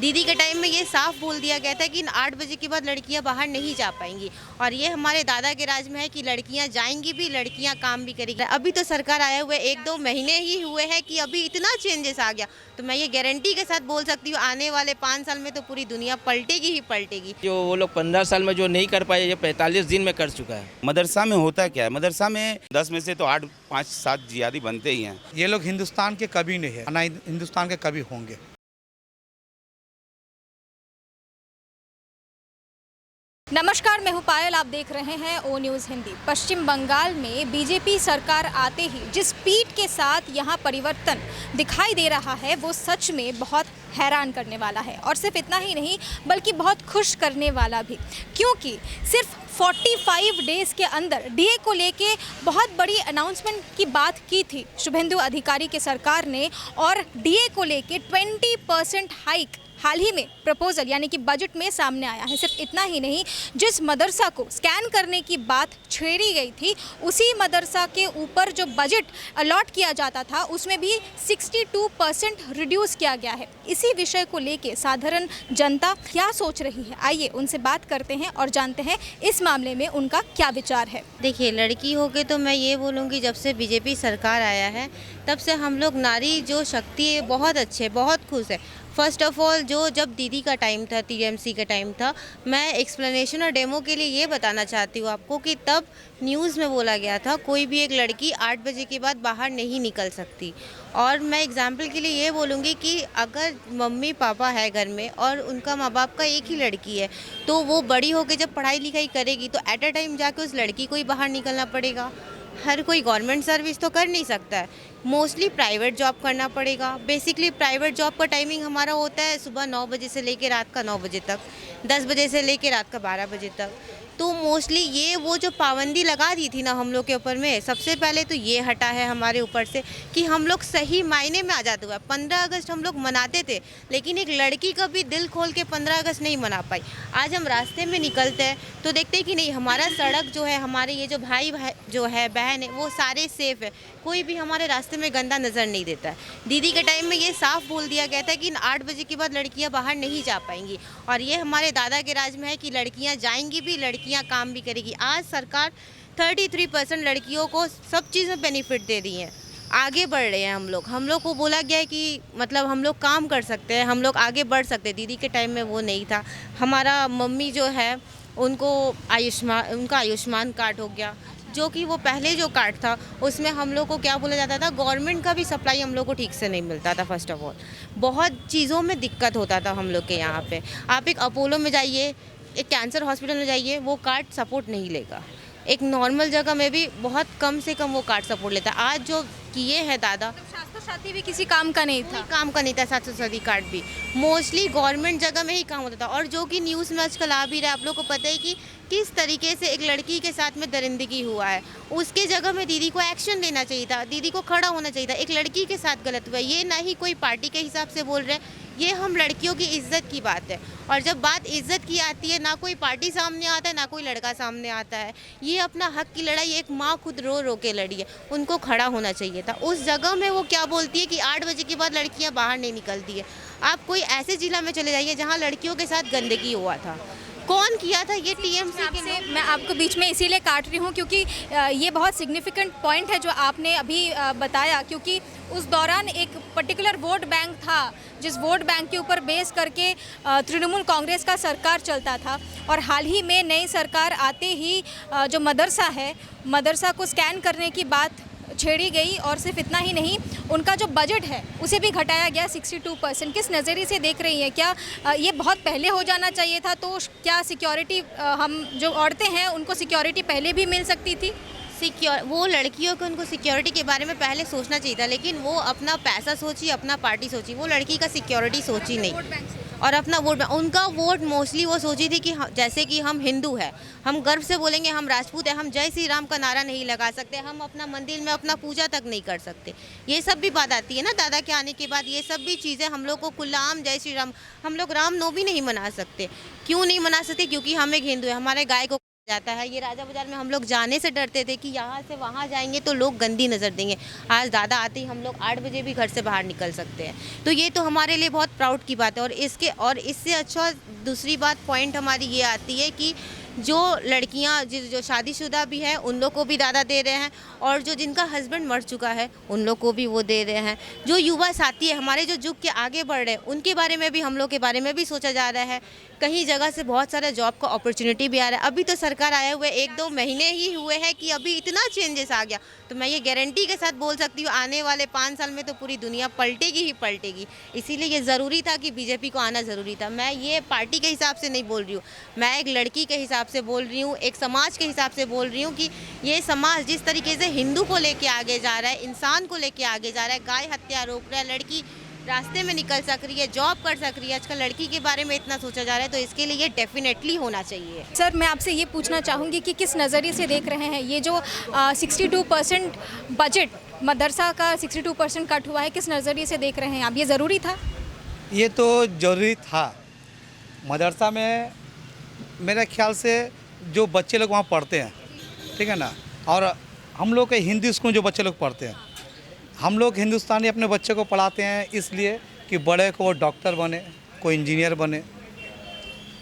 दीदी के टाइम में ये साफ बोल दिया गया था कि 8 बजे के बाद लड़कियां बाहर नहीं जा पाएंगी और ये हमारे दादा के राज में है कि लड़कियां जाएंगी भी, लड़कियां काम भी करेंगी। अभी तो सरकार आए हुए 1-2 महीने ही हुए हैं कि अभी इतना चेंजेस आ गया, तो मैं ये गारंटी के साथ बोल सकती हूँ आने वाले 5 साल में तो पूरी दुनिया पलटेगी ही पलटेगी। जो वो लोग 15 साल में जो नहीं कर पाए ये 45 दिन में कर चुका है। मदरसा में होता क्या है, मदरसा में 10 में से तो 8, 5, 7 जिहादी बनते ही हैं। ये लोग हिंदुस्तान के कभी नहीं है, ना हिंदुस्तान के कभी होंगे। नमस्कार, मैं हूं पायल, आप देख रहे हैं ओ न्यूज़ हिंदी। पश्चिम बंगाल में बीजेपी सरकार आते ही जिस स्पीड के साथ यहां परिवर्तन दिखाई दे रहा है वो सच में बहुत हैरान करने वाला है और सिर्फ इतना ही नहीं बल्कि बहुत खुश करने वाला भी, क्योंकि सिर्फ 45 डेज़ के अंदर डीए को लेके बहुत बड़ी अनाउंसमेंट की बात की थी शुभेंदु अधिकारी की सरकार ने और डीए को लेके 20% हाइक हाल ही में प्रपोजल यानी कि बजट में सामने आया है। सिर्फ इतना ही नहीं, जिस मदरसा को स्कैन करने की बात छेड़ी गई थी उसी मदरसा के ऊपर जो बजट अलॉट किया जाता था उसमें भी 62% रिड्यूस किया गया है। इसी विषय को लेके साधारण जनता क्या सोच रही है, आइए उनसे बात करते हैं और जानते हैं इस मामले में उनका क्या विचार है। देखिए, लड़की होके तो मैं ये बोलूँगी जब से बीजेपी सरकार आया है तब से हम लोग नारी जो शक्ति है बहुत अच्छे, बहुत खुश है। फर्स्ट ऑफ ऑल जब दीदी का टाइम था, टीएमसी का टाइम था, मैं एक्सप्लेनेशन और डेमो के लिए ये बताना चाहती हूँ आपको कि तब न्यूज़ में बोला गया था कोई भी एक लड़की 8 बजे के बाद बाहर नहीं निकल सकती। और मैं एग्जाम्पल के लिए ये बोलूँगी कि अगर मम्मी पापा है घर में और उनका माँ बाप का एक ही लड़की है तो वो बड़ी होकर जब पढ़ाई लिखाई करेगी तो एट अ टाइम जाके उस लड़की को ही बाहर निकलना पड़ेगा। हर कोई गवर्नमेंट सर्विस तो कर नहीं सकता है, मोस्टली प्राइवेट जॉब करना पड़ेगा। बेसिकली प्राइवेट जॉब का टाइमिंग हमारा होता है सुबह 9 बजे से लेकर रात का 9 बजे तक, 10 बजे से लेकर रात का 12 बजे तक। तो मोस्टली ये वो जो पाबंदी लगा दी थी ना हम लोग के ऊपर में, सबसे पहले तो ये हटा है हमारे ऊपर से कि हम लोग सही मायने में आज़ाद हुआ। 15 अगस्त हम लोग मनाते थे लेकिन एक लड़की कभी दिल खोल के 15 अगस्त नहीं मना पाई। आज हम रास्ते में निकलते हैं तो देखते हैं कि नहीं, हमारा सड़क जो है, हमारे ये जो भाई जो है, बहन है, वो सारे सेफ है, कोई भी हमारे रास्ते में गंदा नज़र नहीं देता है। दीदी के टाइम में ये साफ बोल दिया गया था कि 8 बजे के बाद लड़कियां बाहर नहीं जा पाएंगी और ये हमारे दादा के राज में है कि लड़कियां जाएंगी भी, लड़कियां काम भी करेगी। आज सरकार 33% लड़कियों को सब चीज़ में बेनिफिट दे रही है, आगे बढ़ रहे हैं हम लोग को बोला गया है कि मतलब हम लोग काम कर सकते हैं, हम लोग आगे बढ़ सकते हैं। दीदी के टाइम में वो नहीं था। हमारा मम्मी जो है उनका आयुष्मान कार्ड हो गया, जो कि वो पहले जो कार्ड था उसमें हम लोग को क्या बोला जाता था, गवर्नमेंट का भी सप्लाई हम लोग को ठीक से नहीं मिलता था। फर्स्ट ऑफ ऑल बहुत चीज़ों में दिक्कत होता था हम लोग के यहाँ पे। आप एक अपोलो में जाइए, एक कैंसर हॉस्पिटल में जाइए, वो कार्ड सपोर्ट नहीं लेगा। एक नॉर्मल जगह में भी बहुत कम से कम वो कार्ड सपोर्ट लेता। आज जो किए हैं दादा, स्वास्थ्य साथी भी किसी काम का नहीं था, स्वास्थ्य साथी कार्ड भी मोस्टली गवर्नमेंट जगह में ही काम होता था। और जो कि न्यूज़ में आजकल आ भी रहा है, आप लोग को पता है कि किस तरीके से एक लड़की के साथ में दरिंदगी हुआ है। उसके जगह में दीदी को एक्शन लेना चाहिए था, दीदी को खड़ा होना चाहिए था। एक लड़की के साथ गलत हुआ है, ये ना ही कोई पार्टी के हिसाब से बोल रहे हैं, ये हम लड़कियों की इज्जत की बात है। और जब बात इज्जत की आती है, ना कोई पार्टी सामने आता है, ना कोई लड़का सामने आता है। ये अपना हक की लड़ाई एक माँ खुद रो रो के लड़ी है, उनको खड़ा होना चाहिए था। उस जगह में वो क्या बोलती है कि 8 बजे के बाद लड़कियां बाहर नहीं निकलती है। आप कोई ऐसे जिला में चले जाइए जहाँ लड़कियों के साथ गंदगी हुआ था, कौन किया था? ये टीएमसी के लोग। मैं आपको बीच में इसीलिए काट रही हूँ क्योंकि ये बहुत सिग्निफिकेंट पॉइंट है जो आपने अभी बताया, क्योंकि उस दौरान एक पर्टिकुलर वोट बैंक था जिस वोट बैंक के ऊपर बेस करके तृणमूल कांग्रेस का सरकार चलता था। और हाल ही में नई सरकार आते ही जो मदरसा है, मदरसा को स्कैन करने की बात छेड़ी गई और सिर्फ इतना ही नहीं, उनका जो बजट है उसे भी घटाया गया 62%। किस नज़रिए से देख रही हैं? क्या ये बहुत पहले हो जाना चाहिए था? तो क्या सिक्योरिटी, हम जो औरतें हैं उनको सिक्योरिटी पहले भी मिल सकती थी? वो लड़कियों को उनको सिक्योरिटी के बारे में पहले सोचना चाहिए था, लेकिन वो अपना पैसा सोची, अपना पार्टी सोची, वो लड़की का सिक्योरिटी सोची नहीं। और अपना वोट, उनका वोट मोस्टली वो सोची थी कि जैसे कि हम हिंदू हैं, हम गर्व से बोलेंगे हम राजपूत हैं, हम जय श्री राम का नारा नहीं लगा सकते, हम अपना मंदिर में अपना पूजा तक नहीं कर सकते। ये सब भी बात आती है ना दादा के आने के बाद, ये सब भी चीज़ें हम लोग को खुल्लाम जय श्री राम, हम लोग रामनवमी नहीं मना सकते। क्यों नहीं मना सकते? क्योंकि हम एक हिंदू है, हमारे गाय को जाता है। ये राजा बाजार में हम लोग जाने से डरते थे कि यहाँ से वहाँ जाएंगे तो लोग गंदी नज़र देंगे। आज दादा आते ही हम लोग 8 बजे भी घर से बाहर निकल सकते हैं, तो ये तो हमारे लिए बहुत प्राउड की बात है। और इससे अच्छा दूसरी बात पॉइंट हमारी ये आती है कि जो लड़कियां जो शादीशुदा भी हैं उन लोग को भी दादा दे रहे हैं, और जो जिनका हस्बैंड मर चुका है उन लोग को भी वो दे रहे हैं। जो युवा साथी है हमारे जो जुग के आगे बढ़ रहे हैं उनके बारे में भी, हम लोग के बारे में भी सोचा जा रहा है। कहीं जगह से बहुत सारा जॉब का अपॉर्चुनिटी भी आ रहा है। अभी तो सरकार आए हुए 1-2 महीने ही हुए हैं कि अभी इतना चेंजेस आ गया, तो मैं ये गारंटी के साथ बोल सकती हूँ आने वाले 5 साल में तो पूरी दुनिया पलटेगी ही पलटेगी। इसीलिए ये ज़रूरी था कि बीजेपी को आना ज़रूरी था। मैं ये पार्टी के हिसाब से नहीं बोल रही हूँ, मैं एक लड़की के हिसाब से बोल रही हूँ, एक समाज के हिसाब से बोल रही हूँ कि ये समाज जिस तरीके से हिंदू को लेके आगे जा रहा है, इंसान को लेके आगे जा रहा है, गाय हत्या रोक रहा है, लड़की रास्ते में निकल सक रही है, जॉब कर सक रही है, आजकल लड़की के बारे में इतना सोचा जा रहा है, तो इसके लिए ये डेफिनेटली होना चाहिए। सर, मैं आपसे ये पूछना चाहूँगी कि किस नज़रिए से देख रहे हैं ये जो 62% बजट मदरसा का 62% कट हुआ है, किस नज़रिए से देख रहे हैं आप? ये ज़रूरी था? ये तो ज़रूरी था। मदरसा में मेरे ख्याल से जो बच्चे लोग वहाँ पढ़ते हैं, ठीक है ना, और हम लोग के हिंदी स्कूल जो बच्चे लोग पढ़ते हैं, हम लोग हिंदुस्तानी अपने बच्चे को पढ़ाते हैं इसलिए कि बड़े को वो डॉक्टर बने, कोई इंजीनियर बने,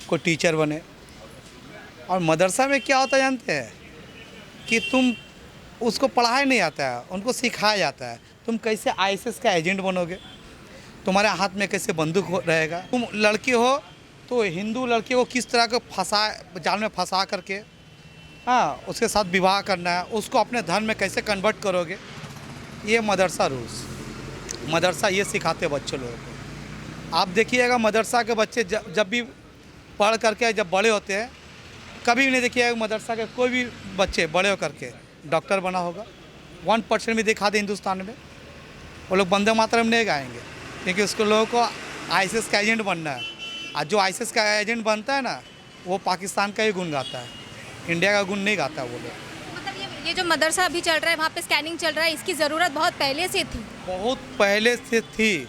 कोई टीचर बने। और मदरसा में क्या होता है जानते हैं कि तुम उसको पढ़ाया नहीं आता है, उनको सिखाया जाता है तुम कैसे आईएएस का एजेंट बनोगे, तुम्हारे हाथ में कैसे बंदूक रहेगा, तुम लड़की हो तो हिंदू लड़की को किस तरह को जाल में फंसा करके उसके साथ विवाह करना है, उसको अपने धर्म में कैसे कन्वर्ट करोगे। ये मदरसा रूल्स, मदरसा ये सिखाते बच्चे लोगों को। आप देखिएगा मदरसा के बच्चे जब भी पढ़ करके जब बड़े होते हैं, कभी भी नहीं देखिएगा मदरसा के कोई भी बच्चे बड़े हो करके डॉक्टर बना होगा। 1% भी दिखा दे हिंदुस्तान में, वो लोग वंदे मातरम नहीं गाएंगे, क्योंकि उसको लोगों को आईएएस का एजेंट बनना है। और जो आईएएस का एजेंट बनता है ना, वो पाकिस्तान का ही गुण गाता है, इंडिया का गुण नहीं गाता वो लोग। मतलब ये जो मदरसा अभी चल रहा है, वहाँ पे स्कैनिंग चल रहा है, इसकी ज़रूरत बहुत पहले से थी? बहुत पहले से थी।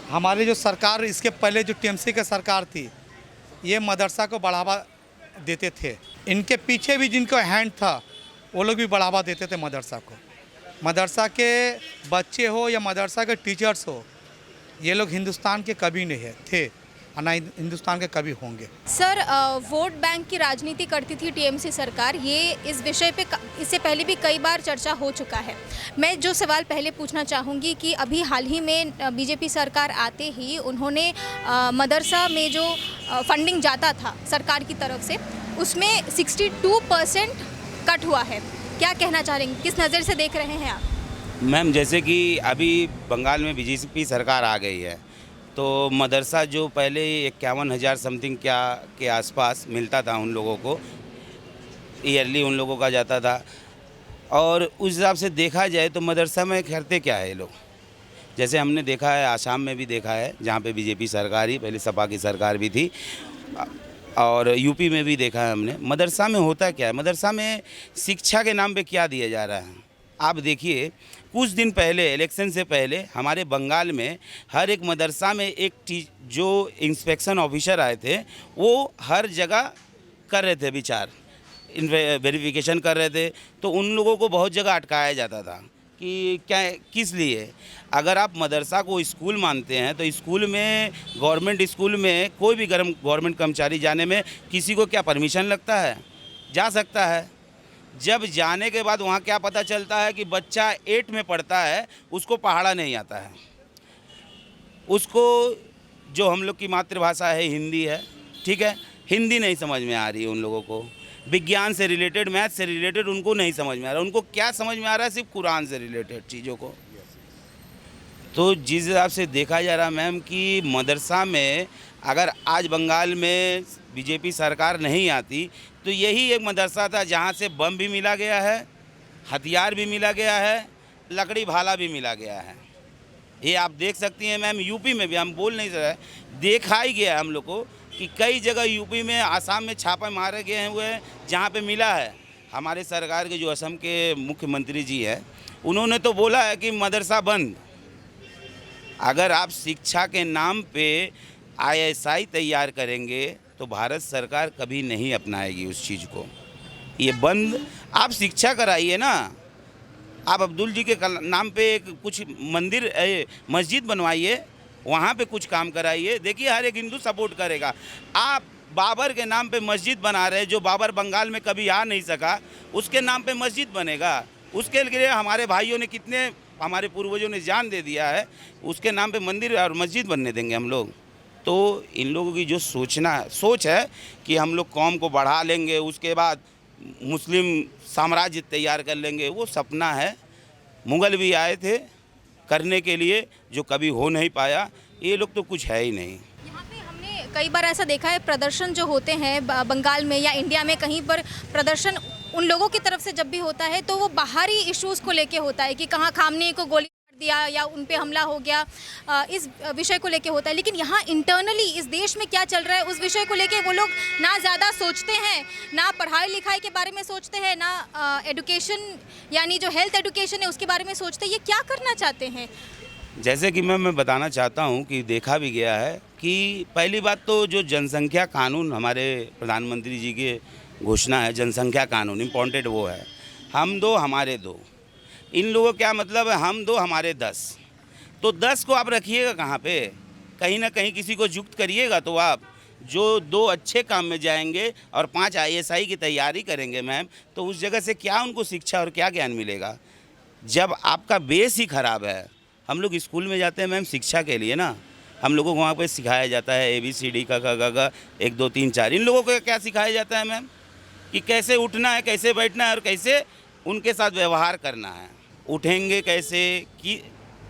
हमारी जो सरकार, इसके पहले जो टीएमसी की सरकार थी, ये मदरसा को बढ़ावा देते थे। इनके पीछे भी जिनको हैंड था वो लोग भी बढ़ावा देते थे मदरसा को। मदरसा के बच्चे हो या मदरसा के टीचर्स हो, ये लोग हिंदुस्तान के कभी नहीं थे और ना हिंदुस्तान के कभी होंगे। सर, वोट बैंक की राजनीति करती थी टीएमसी सरकार, ये इस विषय पे इससे पहले भी कई बार चर्चा हो चुका है। मैं जो सवाल पहले पूछना चाहूँगी कि अभी हाल ही में बीजेपी सरकार आते ही उन्होंने मदरसा में जो फंडिंग जाता था सरकार की तरफ से, उसमें 62% कट हुआ है। क्या कहना चाहेंगे, किस नज़र से देख रहे हैं आप? मैम, जैसे कि अभी बंगाल में बीजेपी सरकार आ गई है, तो मदरसा जो पहले 51,000 समथिंग के आसपास मिलता था उन लोगों को, ईयरली उन लोगों का जाता था। और उस हिसाब से देखा जाए तो मदरसा में करते क्या है लोग, जैसे हमने देखा है आसाम में भी देखा है, जहाँ पे बीजेपी सरकार ही, पहले सपा की सरकार भी थी, और यूपी में भी देखा है हमने। मदरसा में होता क्या है, मदरसा में शिक्षा के नाम पे क्या दिया जा रहा है। आप देखिए, कुछ दिन पहले, इलेक्शन से पहले, हमारे बंगाल में हर एक मदरसा में एक जो इंस्पेक्शन ऑफिसर आए थे, वो हर जगह कर रहे थे विचार, वेरिफिकेशन कर रहे थे, तो उन लोगों को बहुत जगह अटकाया जाता था कि क्या, किस लिए। अगर आप मदरसा को स्कूल मानते हैं तो स्कूल में, गवर्नमेंट स्कूल में कोई भी गवर्नमेंट कर्मचारी जाने में किसी को क्या परमिशन लगता है? जा सकता है। जब जाने के बाद वहाँ क्या पता चलता है कि बच्चा 8 में पढ़ता है, उसको पढ़ाना नहीं आता है, उसको जो हम लोग की मातृभाषा है हिंदी है, ठीक है, हिंदी नहीं समझ में आ रही है उन लोगों को, विज्ञान से रिलेटेड, मैथ से रिलेटेड उनको नहीं समझ में आ रहा। उनको क्या समझ में आ रहा है? सिर्फ कुरान से रिलेटेड चीज़ों को। तो जिस हिसाब से देखा जा रहा मैम कि मदरसा में अगर आज बंगाल में बीजेपी सरकार नहीं आती तो यही एक मदरसा था जहाँ से बम भी मिला गया है, हथियार भी मिला गया है, लकड़ी भाला भी मिला गया है। ये आप देख सकती हैं मैम, यूपी में भी, हम बोल नहीं सकते, देखा ही गया है हम लोग को कि कई जगह यूपी में, आसाम में छापे मारे गए हुए हैं जहाँ पे मिला है। हमारे सरकार के जो असम के मुख्यमंत्री जी हैं, उन्होंने तो बोला है कि मदरसा बंद। अगर आप शिक्षा के नाम पे ISI तैयार करेंगे तो भारत सरकार कभी नहीं अपनाएगी उस चीज़ को। ये बंद, आप शिक्षा कराइए ना, आप अब्दुल जी के नाम पे कुछ मंदिर मस्जिद बनवाइए, वहाँ पे कुछ काम कराइए, देखिए हर एक हिंदू सपोर्ट करेगा। आप बाबर के नाम पे मस्जिद बना रहे, जो बाबर बंगाल में कभी आ नहीं सका, उसके नाम पे मस्जिद बनेगा। उसके लिए हमारे भाइयों ने कितने, हमारे पूर्वजों ने जान दे दिया है, उसके नाम पे मंदिर और मस्जिद बनने देंगे हम लोग? तो इन लोगों की जो सोच है कि हम लोग कौम को बढ़ा लेंगे, उसके बाद मुस्लिम साम्राज्य तैयार कर लेंगे, वो सपना है। मुग़ल भी आए थे करने के लिए, जो कभी हो नहीं पाया। ये लोग तो कुछ है ही नहीं। यहाँ पे हमने कई बार ऐसा देखा है, प्रदर्शन जो होते हैं बंगाल में या इंडिया में कहीं पर, प्रदर्शन उन लोगों की तरफ से जब भी होता है तो वो बाहरी इश्यूज़ को लेके होता है कि कहाँ खामने को गोली मार दिया या उन पे हमला हो गया, इस विषय को लेके होता है। लेकिन यहाँ इंटरनली इस देश में क्या चल रहा है उस विषय को लेके वो लोग ना ज़्यादा सोचते हैं, ना पढ़ाई लिखाई के बारे में सोचते हैं, ना एडुकेशन यानी जो हेल्थ एडुकेशन है उसके बारे में सोचते हैं। ये क्या करना चाहते हैं? जैसे कि मैं बताना चाहता हूं कि देखा भी गया है कि पहली बात तो जो जनसंख्या कानून हमारे प्रधानमंत्री जी की घोषणा है, जनसंख्या कानून इम्पोर्टेंट वो है, हम दो हमारे दो। इन लोगों क्या मतलब है, हम दो हमारे 10। तो 10 को आप रखिएगा कहाँ पे? कहीं ना कहीं किसी को युक्त करिएगा तो आप जो 2 अच्छे काम में जाएंगे और 5 ISI की तैयारी करेंगे मैम, तो उस जगह से क्या उनको शिक्षा और क्या ज्ञान मिलेगा? जब आपका बेस ही ख़राब है। हम लोग स्कूल में जाते हैं मैम शिक्षा के लिए ना, हम लोगों को वहाँ पे सिखाया जाता है ABCD का 1 2 3 4। इन लोगों को क्या सिखाया जाता है मैम? कि कैसे उठना है, कैसे बैठना है और कैसे उनके साथ व्यवहार करना है। उठेंगे कैसे कि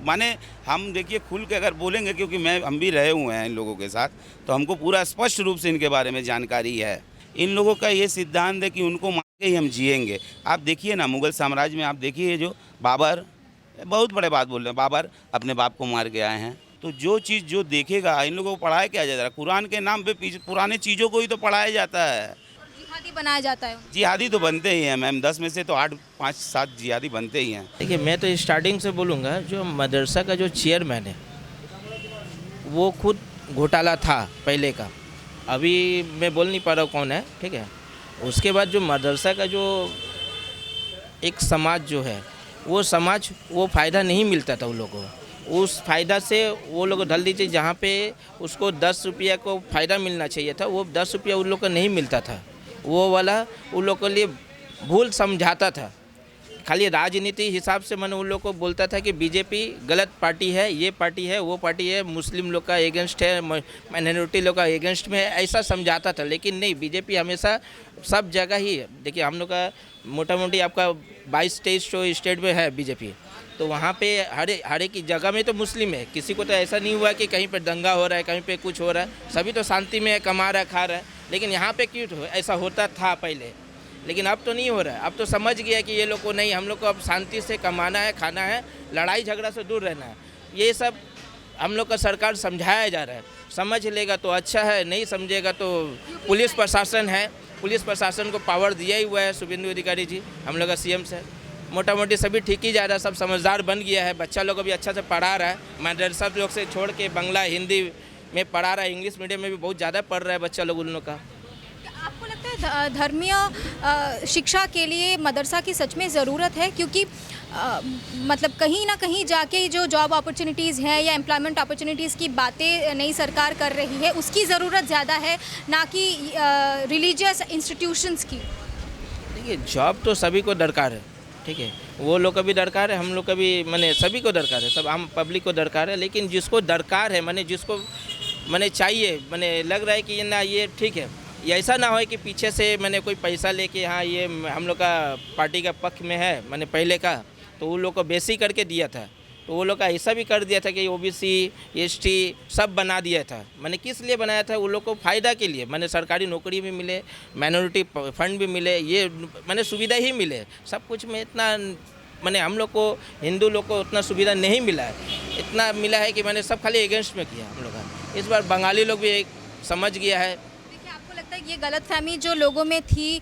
माने हम देखिए खुल के अगर बोलेंगे, क्योंकि हम भी रहे हुए हैं इन लोगों के साथ, तो हमको पूरा स्पष्ट रूप से इनके बारे में जानकारी है। इन लोगों का ये सिद्धांत है कि उनको मार के ही हम जिएंगे। आप देखिए ना मुग़ल साम्राज्य में, आप देखिए जो बाबर, बहुत बड़े बात बोल रहे हैं, बाबर अपने बाप को मार के आए हैं। तो जो चीज़ जो देखेगा, इन लोगों को पढ़ाया क्या जाता है? कुरान के नाम पे पुराने चीज़ों को ही तो पढ़ाया जाता है। जिहादी बनाया जाता है। जिहादी तो बनते ही हैं मैम, 10 में से तो 8 5 7 जिहादी बनते ही हैं। देखिए मैं तो स्टार्टिंग से बोलूँगा, जो मदरसा का जो चेयरमैन है वो खुद घोटाला था पहले का, अभी मैं बोल नहीं पा रहा हूँ कौन है, ठीक है। उसके बाद जो मदरसा का जो एक समाज जो है, वो समाज वो फ़ायदा नहीं मिलता था उन लोगों को। उस फ़ायदा से वो लोग ढल दीजिए, जहाँ पे उसको 10 रुपया को फ़ायदा मिलना चाहिए था, वो 10 रुपया उन लोग को नहीं मिलता था। वो वाला उन लोग के लिए भूल समझाता था। खाली राजनीति हिसाब से मैंने उन लोग को बोलता था कि बीजेपी गलत पार्टी है, ये पार्टी है, वो पार्टी है, मुस्लिम लोग का एगेंस्ट है, माइनॉरिटी लोग का एगेंस्ट में है, ऐसा समझाता था। लेकिन नहीं, बीजेपी हमेशा सब जगह ही, देखिए हम लोग का मोटा मोटी आपका 22-23 स्टेट में है बीजेपी, तो वहाँ पे हर एक जगह में तो मुस्लिम है। किसी को तो ऐसा नहीं हुआ कि कहीं पे दंगा हो रहा है, कहीं पे कुछ हो रहा है, सभी तो शांति में कमा रहा है, खा रहा है। लेकिन यहाँ पे क्यों ऐसा होता था पहले, लेकिन अब तो नहीं हो रहा है। अब तो समझ गया कि ये लोग को नहीं, हम लोग को अब शांति से कमाना है, खाना है, लड़ाई झगड़ा से दूर रहना है। ये सब हम लोग का सरकार समझाया जा रहा है। समझ लेगा तो अच्छा है, नहीं समझेगा तो पुलिस प्रशासन है, पुलिस प्रशासन को पावर दिया ही हुआ है शुभेंदु अधिकारी जी, हम लोग का CM से। मोटा मोटी सभी ठीक ही जा रहा है, सब समझदार बन गया है। बच्चा लोग अभी अच्छा से पढ़ा रहा है, मदरसा लोग से छोड़ के बांग्ला हिंदी में पढ़ा रहा है, इंग्लिश मीडियम में भी बहुत ज़्यादा पढ़ रहा है बच्चा लोग उन लोग का। आपको लगता है धर्मीय शिक्षा के लिए मदरसा की सच में ज़रूरत है? क्योंकि मतलब कहीं ना कहीं जाके जो जॉब अपॉर्चुनिटीज़ हैं या एम्प्लॉयमेंट अपॉर्चुनिटीज़ की बातें नई सरकार कर रही है, उसकी ज़रूरत ज़्यादा है, ना कि रिलीजियस इंस्टीट्यूशंस की। देखिए जॉब तो सभी को दरकार है, ठीक है, वो लोग का भी दरकार है, हम लोग का भी, मैंने सभी को दरकार है, सब आम पब्लिक को दरकार है। लेकिन जिसको दरकार है, मैंने जिसको मैंने चाहिए, मैंने लग रहा है कि ये ना ये ठीक है, ये ऐसा ना हो कि पीछे से मैंने कोई पैसा लेके, हाँ ये हम लोग का पार्टी का पक्ष में है, मैंने पहले का तो वो लोग को बेसी करके दिया था, तो वो लोग का ऐसा भी कर दिया था कि OBC ST सब बना दिया था। मैंने किस लिए बनाया था? वो लोग को फ़ायदा के लिए, मैंने सरकारी नौकरी भी मिले, माइनॉरिटी फंड भी मिले, ये मैंने सुविधा ही मिले, सब कुछ में इतना मैंने हम लोग को हिंदू लोग को उतना सुविधा नहीं मिला है। इतना मिला है कि मैंने सब खाली अगेंस्ट में किया हम लोग का। इस बार बंगाली लोग भी एक समझ गया है। देखिए, आपको आपको लगता है कि ये गलतफहमी जो लोगों में थी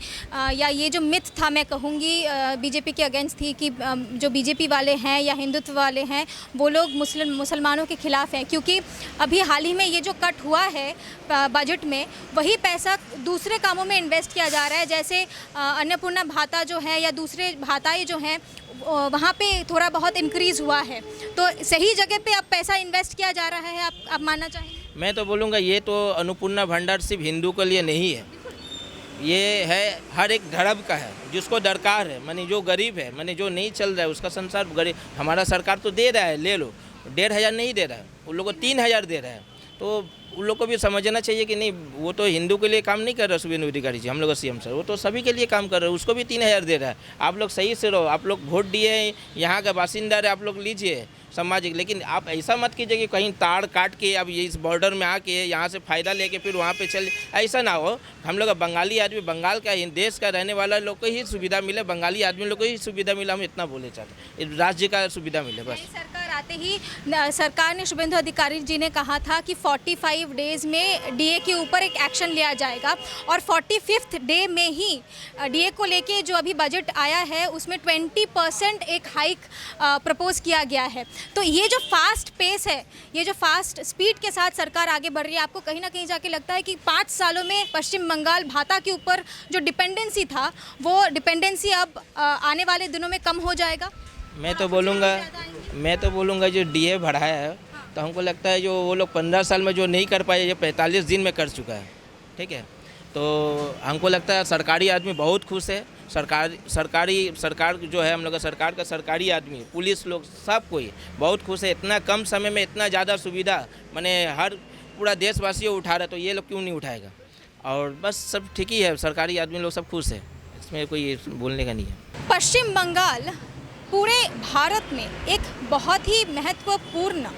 या ये जो मिथ था, मैं कहूँगी बीजेपी के अगेंस्ट थी कि जो बीजेपी वाले हैं या हिंदुत्व वाले हैं वो लोग मुसलमानों के खिलाफ हैं, क्योंकि अभी हाल ही में ये जो कट हुआ है बजट में, वही पैसा दूसरे कामों में इन्वेस्ट किया जा रहा है, जैसे अन्नपूर्णा भाता जो है या दूसरे भाताएँ जो हैं वहाँ पे थोड़ा बहुत इंक्रीज़ हुआ है। तो सही जगह पे अब पैसा इन्वेस्ट किया जा रहा है, आप मानना चाहेंगे? मैं तो बोलूँगा ये तो अन्नपूर्णा भंडार सिर्फ हिंदू के लिए नहीं है, ये है हर एक धर्म का है, जिसको दरकार है, माने जो गरीब है, माने जो नहीं चल रहा है उसका संसार गरीब। हमारा सरकार तो दे रहा है, ले लो, 1500 नहीं दे रहा है, उन लोगों को 3000 दे रहा है। तो उन लोग को भी समझना चाहिए कि नहीं, वो तो हिंदू के लिए काम नहीं कर रहा शुभेंदु अधिकारी जी, हम लोग सीएम सर, वो तो सभी के लिए काम कर रहे हैं, उसको भी 3000 दे रहा है। आप लोग सही से रहो, आप लोग वोट दिए, यहाँ का बासिंदा है, आप लोग लीजिए सामाजिक, लेकिन आप ऐसा मत कीजिए कि कहीं ताड़ काट के अब ये इस बॉर्डर में आके यहाँ से फ़ायदा लेके फिर वहाँ पे चले, ऐसा ना हो। हम लोग बंगाली आदमी, बंगाल का देश का रहने वाला लोग को ही सुविधा मिले, बंगाली आदमी लोग को ही सुविधा मिला, हम इतना बोले चाहते, राज्य का सुविधा मिले बस। सरकार आते ही सरकार ने, शुभेंदु अधिकारी जी ने कहा था कि 45 डेज़ में डीए के ऊपर एक एक्शन लिया जाएगा, और 45th डे में ही डीए को लेके जो अभी बजट आया है उसमें 20% एक हाइक प्रपोज किया गया है। तो ये जो फास्ट पेस है, ये जो फास्ट स्पीड के साथ सरकार आगे बढ़ रही है, आपको कहीं ना कहीं जाके लगता है कि 5 सालों में पश्चिम बंगाल भाता के ऊपर जो डिपेंडेंसी था, वो डिपेंडेंसी अब आने वाले दिनों में कम हो जाएगा? मैं तो बोलूँगा जो डीए बढ़ाया है, तो हमको लगता है जो वो लोग 15 साल में जो नहीं कर पाए, ये 45 दिन में कर चुका है, ठीक है। तो हमको लगता है सरकारी आदमी बहुत खुश है, सरकार जो है हम लोग का सरकार का सरकारी आदमी, पुलिस लोग, सब कोई बहुत खुश है। इतना कम समय में इतना ज़्यादा सुविधा माने हर पूरा देशवासी उठा रहा है, तो ये लोग क्यों नहीं उठाएगा? और बस सब ठीक ही है, सरकारी आदमी लोग सब खुश है, इसमें कोई बोलने का नहीं है। पश्चिम बंगाल पूरे भारत में एक बहुत ही महत्वपूर्ण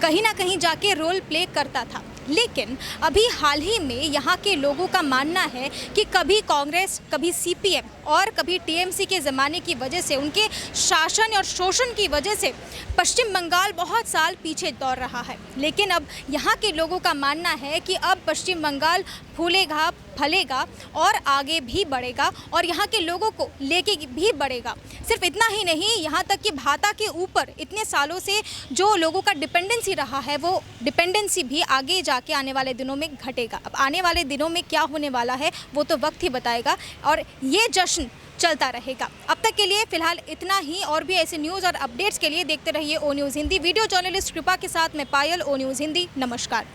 कहीं ना कहीं जाके रोल प्ले करता था, लेकिन अभी हाल ही में यहाँ के लोगों का मानना है कि कभी कांग्रेस, कभी सीपीएम और कभी टीएमसी के ज़माने की वजह से, उनके शासन और शोषण की वजह से पश्चिम बंगाल बहुत साल पीछे दौड़ रहा है। लेकिन अब यहाँ के लोगों का मानना है कि अब पश्चिम बंगाल फूलेगा, फलेगा और आगे भी बढ़ेगा, और यहाँ के लोगों को लेके भी बढ़ेगा। सिर्फ इतना ही नहीं, यहाँ तक कि भाता के ऊपर इतने सालों से जो लोगों का डिपेंडेंसी रहा है, वो डिपेंडेंसी भी आगे जाके आने वाले दिनों में घटेगा। अब आने वाले दिनों में क्या होने वाला है वो तो वक्त ही बताएगा, और ये जश्न चलता रहेगा। अब तक के लिए फिलहाल इतना ही, और भी ऐसे न्यूज़ और अपडेट्स के लिए देखते रहिए ओ न्यूज़ हिंदी। वीडियो जर्नलिस्ट कृपा के साथ मैं पायल, ओ न्यूज़ हिंदी। नमस्कार।